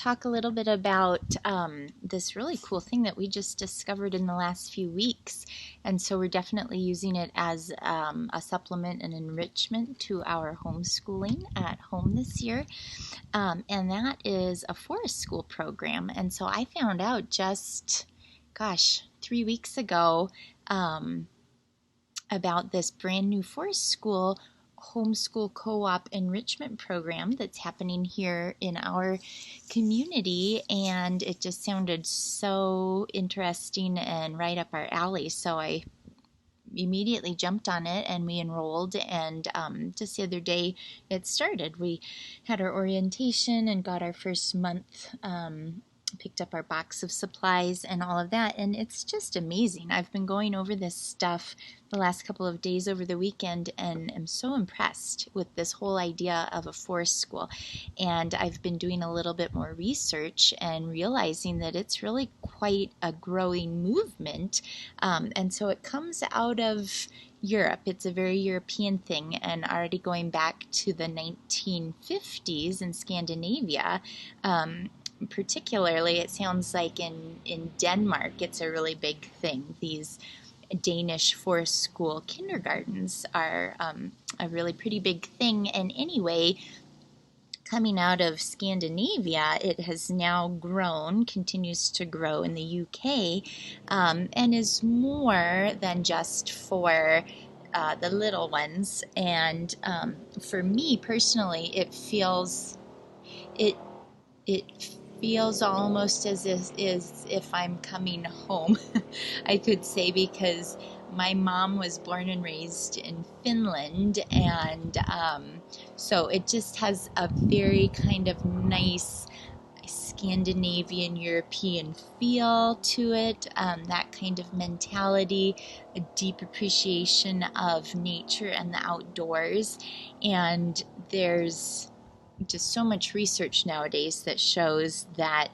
talk a little bit about this really cool thing that we just discovered in the last few weeks. And so we're definitely using it as a supplement and enrichment to our homeschooling at home this year. And that is a forest school program. And so I found out just, 3 weeks ago about this brand new forest school homeschool co-op enrichment program that's happening here in our community, and it just sounded so interesting and right up our alley. So I immediately jumped on it and we enrolled, and just the other day it started. We had our orientation and got our first month, picked up our box of supplies and all of that, and it's just amazing. I've been going over this stuff the last couple of days over the weekend and am so impressed with this whole idea of a forest school. And I've been doing a little bit more research and realizing that it's really quite a growing movement, and so it comes out of Europe. It's a very European thing, and already going back to the 1950s in Scandinavia. Particularly, it sounds like in Denmark, it's a really big thing. These Danish forest school kindergartens are a really pretty big thing. And anyway, coming out of Scandinavia, it has now grown, continues to grow in the UK, and is more than just for the little ones. And for me personally, it feels almost as if I'm coming home, I could say, because my mom was born and raised in Finland, and so it just has a very kind of nice Scandinavian European feel to it, that kind of mentality, a deep appreciation of nature and the outdoors. And there's just so much research nowadays that shows that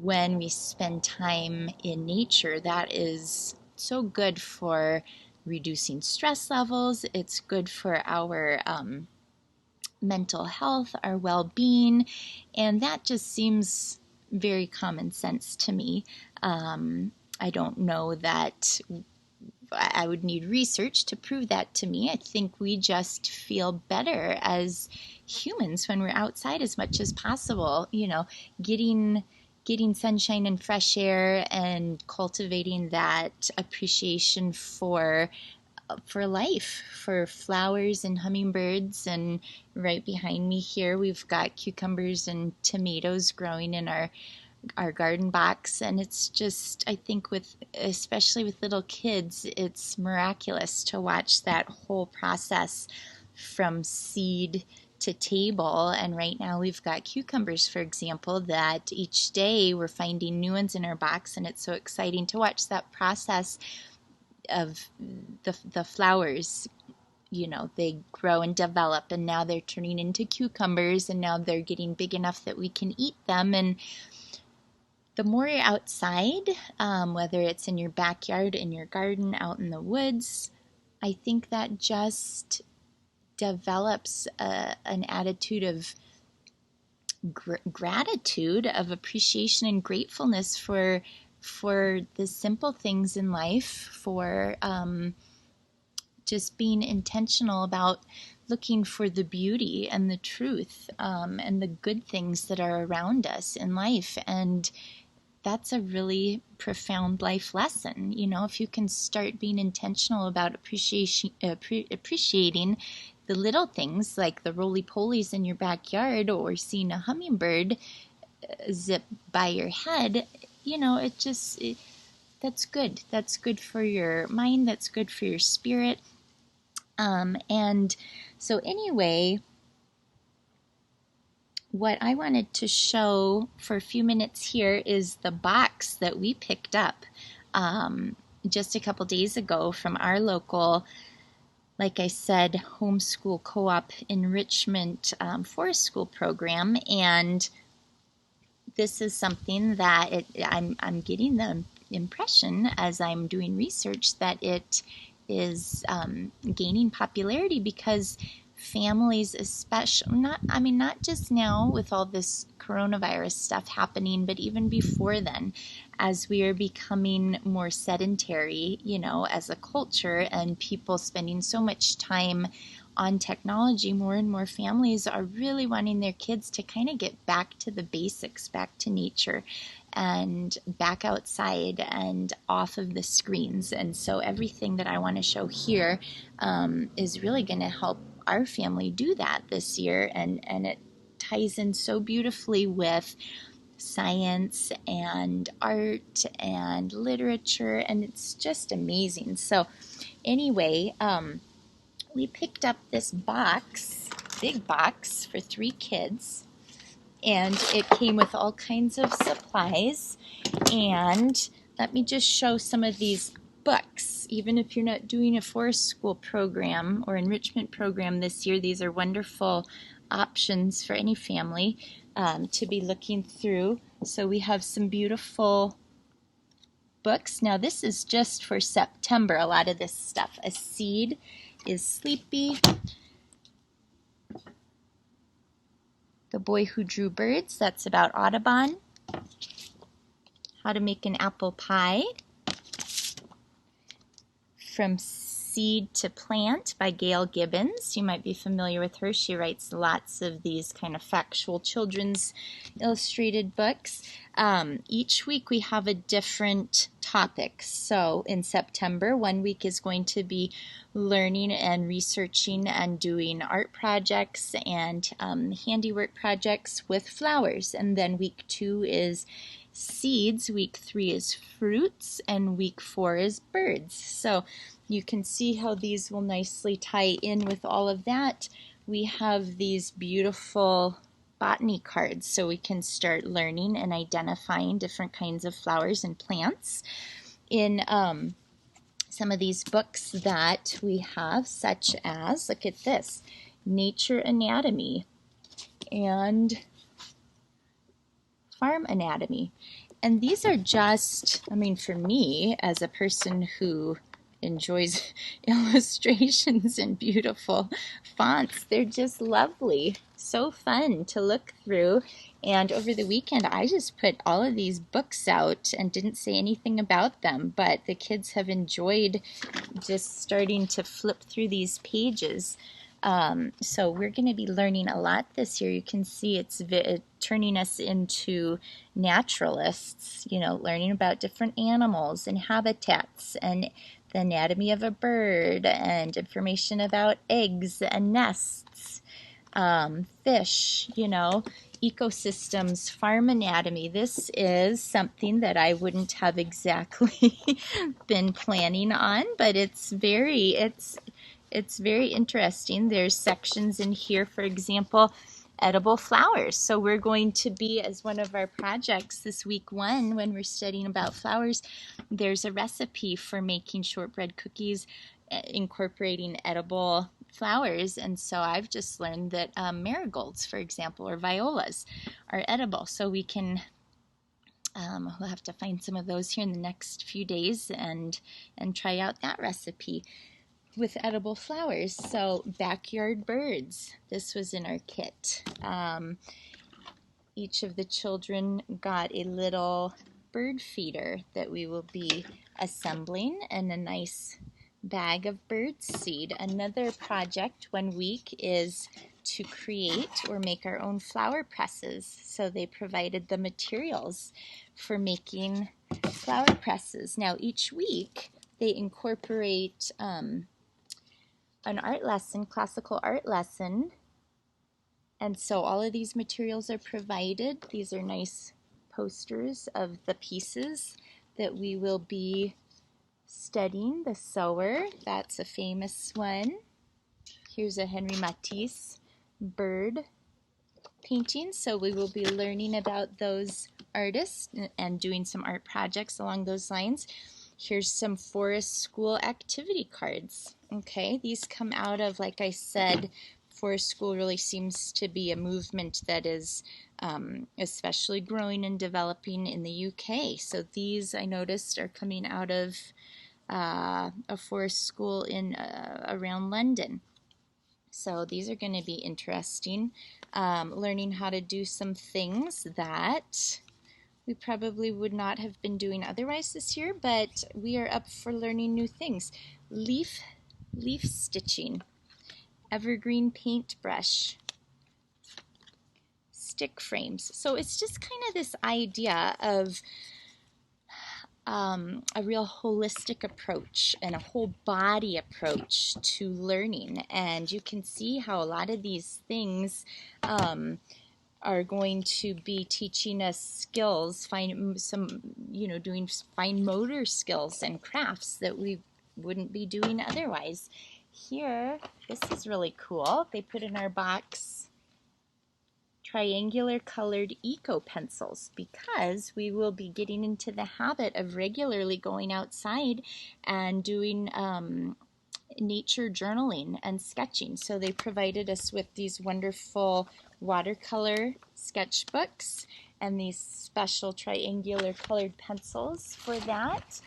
when we spend time in nature, that is so good for reducing stress levels. It's good for our mental health, our well-being, and that just seems very common sense to me. I don't know that I would need research to prove that to me. I think we just feel better as humans when we're outside as much as possible, getting sunshine and fresh air and cultivating that appreciation for life, for flowers and hummingbirds. And right behind me here, we've got cucumbers and tomatoes growing in our garden box, and it's just, I think, especially with little kids, it's miraculous to watch that whole process from seed to table. And right now we've got cucumbers, for example, that each day we're finding new ones in our box, and it's so exciting to watch that process of the flowers. They grow and develop, and now they're turning into cucumbers, and now they're getting big enough that we can eat them. And the more you're outside, whether it's in your backyard, in your garden, out in the woods, I think that just develops an attitude of gratitude, of appreciation and gratefulness for the simple things in life, for just being intentional about looking for the beauty and the truth, and the good things that are around us in life. And that's a really profound life lesson. If you can start being intentional about appreciating the little things, like the roly-polies in your backyard, or seeing a hummingbird zip by your head, that's good. That's good for your mind. That's good for your spirit. And so anyway, what I wanted to show for a few minutes here is the box that we picked up just a couple days ago from our local, like I said, homeschool co-op enrichment forest school program. And this is something that I'm getting the impression as I'm doing research that it is gaining popularity, because families, especially not just now with all this coronavirus stuff happening, but even before then, as we are becoming more sedentary, as a culture, and people spending so much time on technology, more and more families are really wanting their kids to kind of get back to the basics, back to nature, and back outside and off of the screens. And so everything that I want to show here is really going to help our family do that this year, and it ties in so beautifully with science and art and literature, and it's just amazing. So anyway, we picked up this big box for 3 kids, and it came with all kinds of supplies. And let me just show some of these books. Even if you're not doing a forest school program or enrichment program this year, these are wonderful options for any family to be looking through. So we have some beautiful books. Now this is just for September, a lot of this stuff. A Seed is Sleepy. The Boy Who Drew Birds, that's about Audubon. How to Make an Apple Pie. From Seed to Plant by Gail Gibbons. You might be familiar with her. She writes lots of these kind of factual children's illustrated books. Each week we have a different topic. So in September, one week is going to be learning and researching and doing art projects and handiwork projects with flowers. And then week 2 is seeds, week 3 is fruits, and week 4 is birds. So you can see how these will nicely tie in with all of that. We have these beautiful botany cards, so we can start learning and identifying different kinds of flowers and plants in some of these books that we have, such as, look at this, Nature Anatomy and Farm Anatomy. And these are just, for me, as a person who enjoys illustrations and beautiful fonts, they're just lovely. So fun to look through. And over the weekend, I just put all of these books out and didn't say anything about them, but the kids have enjoyed just starting to flip through these pages. So we're going to be learning a lot this year. You can see it's turning us into naturalists, learning about different animals and habitats and the anatomy of a bird and information about eggs and nests, fish, ecosystems, farm anatomy. This is something that I wouldn't have exactly been planning on, but it's very interesting. There's sections in here, for example, edible flowers. So we're going to be, as one of our projects this week 1, when we're studying about flowers, there's a recipe for making shortbread cookies incorporating edible flowers. And so I've just learned that marigolds, for example, or violas are edible. So we can we'll have to find some of those here in the next few days and try out that recipe with edible flowers. So backyard birds, this was in our kit. Each of the children got a little bird feeder that we will be assembling, and a nice bag of bird seed. Another project 1 week is to create or make our own flower presses. So they provided the materials for making flower presses. Now each week they incorporate an art lesson, classical art lesson, and so all of these materials are provided. These are nice posters of the pieces that we will be studying. The Sower, that's a famous one. Here's a Henri Matisse bird painting, so we will be learning about those artists and doing some art projects along those lines. Here's some forest school activity cards. Okay, these come out of, like I said, forest school really seems to be a movement that is especially growing and developing in the UK. So these, I noticed, are coming out of a forest school in around London. So these are going to be interesting. Learning how to do some things that we probably would not have been doing otherwise this year, but we are up for learning new things. Leaf stitching, evergreen paintbrush, stick frames. So it's just kind of this idea of a real holistic approach and a whole body approach to learning. And you can see how a lot of these things are going to be teaching us skills, doing fine motor skills and crafts that we wouldn't be doing otherwise. Here, this is really cool. They put in our box triangular colored eco pencils, because we will be getting into the habit of regularly going outside and doing nature journaling and sketching. So they provided us with these wonderful watercolor sketchbooks and these special triangular colored pencils for that.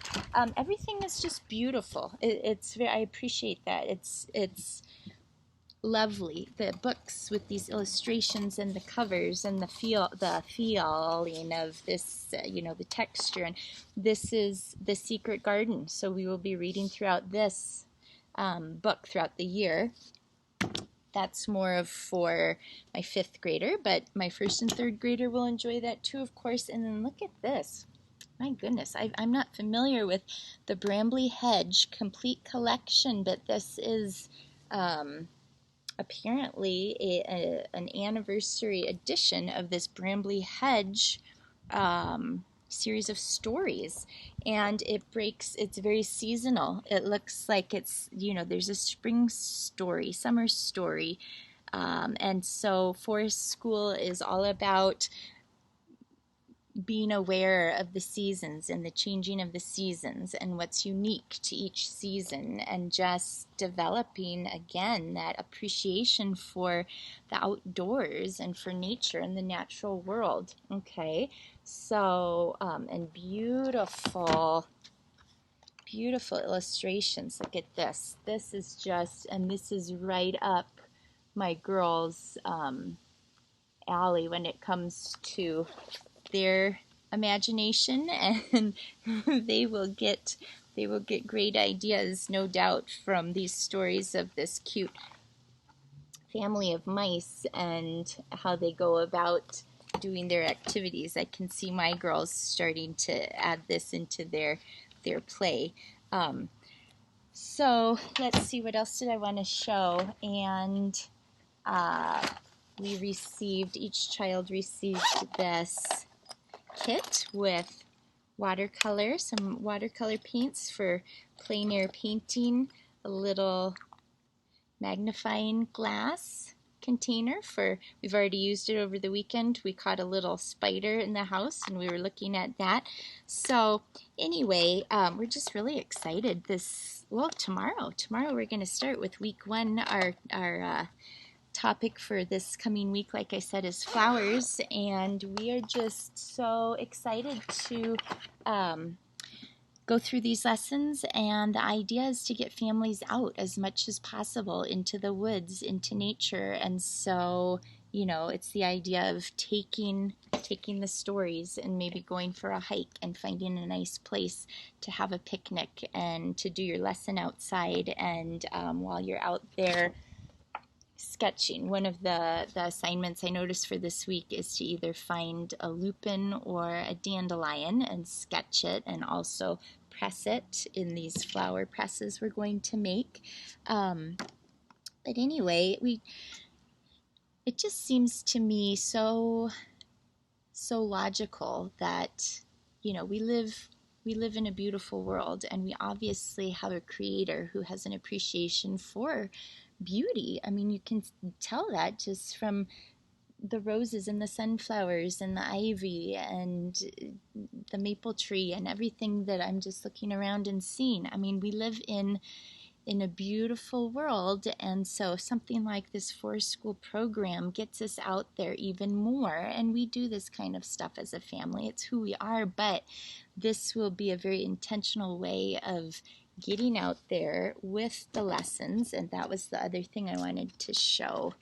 Everything is just beautiful. I appreciate that. It's lovely. The books with these illustrations and the covers and the feeling of this, the texture. And this is The Secret Garden. So we will be reading throughout this book throughout the year. That's more of for my 5th grader, but my 1st and 3rd grader will enjoy that too, of course. And then look at this. My goodness, I'm not familiar with the Brambly Hedge complete collection, but this is apparently an anniversary edition of this Brambly Hedge series of stories, and it's very seasonal. It looks like it's, there's a spring story, summer story, and so Forest School is all about being aware of the seasons and the changing of the seasons and what's unique to each season, and just developing again that appreciation for the outdoors and for nature and the natural world. Okay, so and beautiful illustrations. Look at this. This is just, and this is right up my girls' alley when it comes to their imagination, and they will get great ideas, no doubt, from these stories of this cute family of mice and how they go about doing their activities. I can see my girls starting to add this into their play. So let's see, what else did I want to show? And each child received this kit with some watercolor paints for plein air painting, a little magnifying glass container we've already used it over the weekend. We caught a little spider in the house and we were looking at that. So anyway, we're just really excited. Tomorrow we're going to start with week 1. Our topic for this coming week, like I said, is flowers, and we are just so excited to go through these lessons. And the idea is to get families out as much as possible into the woods, into nature. And so, it's the idea of taking the stories and maybe going for a hike and finding a nice place to have a picnic and to do your lesson outside. And while you're out there sketching, one of the assignments I noticed for this week is to either find a lupin or a dandelion and sketch it, and also press it in these flower presses we're going to make. But anyway, it just seems to me so logical that we live in a beautiful world, and we obviously have a creator who has an appreciation for beauty. I mean, you can tell that just from the roses and the sunflowers and the ivy and the maple tree and everything that I'm just looking around and seeing. I mean, we live in a beautiful world, and so something like this Forest School program gets us out there even more. And we do this kind of stuff as a family. It's who we are, but this will be a very intentional way of getting out there with the lessons, and that was the other thing I wanted to show.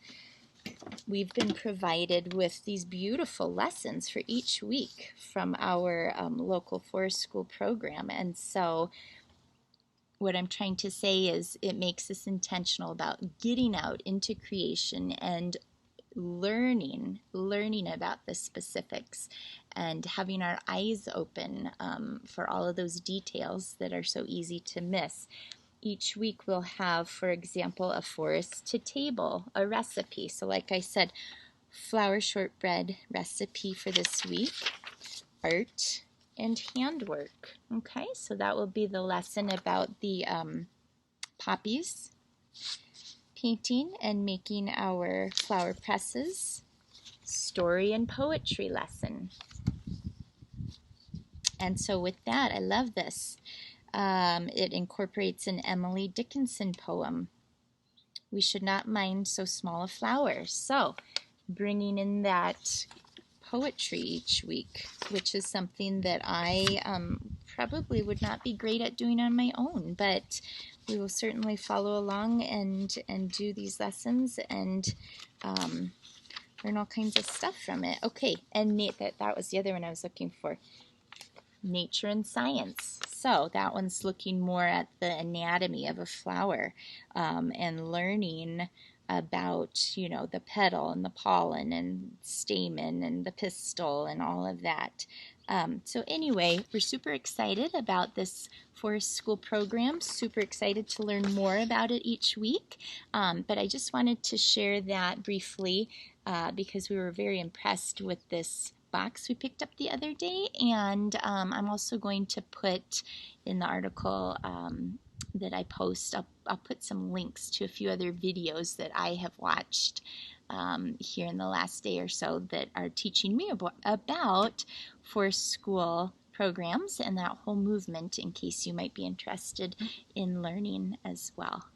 We've been provided with these beautiful lessons for each week from our local forest school program, and so what I'm trying to say is it makes us intentional about getting out into creation and learning about the specifics and having our eyes open for all of those details that are so easy to miss. Each week we'll have, for example, a forest to table, a recipe. So like I said, flour shortbread recipe for this week, art and handwork. Okay, so that will be the lesson about the poppies, painting and making our flower presses, story and poetry lesson. And so with that, I love this. It incorporates an Emily Dickinson poem, "We should not mind so small a flower." So bringing in that poetry each week, which is something that I probably would not be great at doing on my own, but we will certainly follow along and do these lessons and learn all kinds of stuff from it. Okay, and that was the other one I was looking for. Nature and science. So that one's looking more at the anatomy of a flower and learning about, you know, the petal and the pollen and stamen and the pistil and all of that. So anyway, we're super excited about this forest school program, super excited to learn more about it each week. But I just wanted to share that briefly because we were very impressed with this box we picked up the other day, and I'm also going to put in the article that I post, I'll put some links to a few other videos that I have watched here in the last day or so that are teaching me about forest school programs and that whole movement, in case you might be interested in learning as well.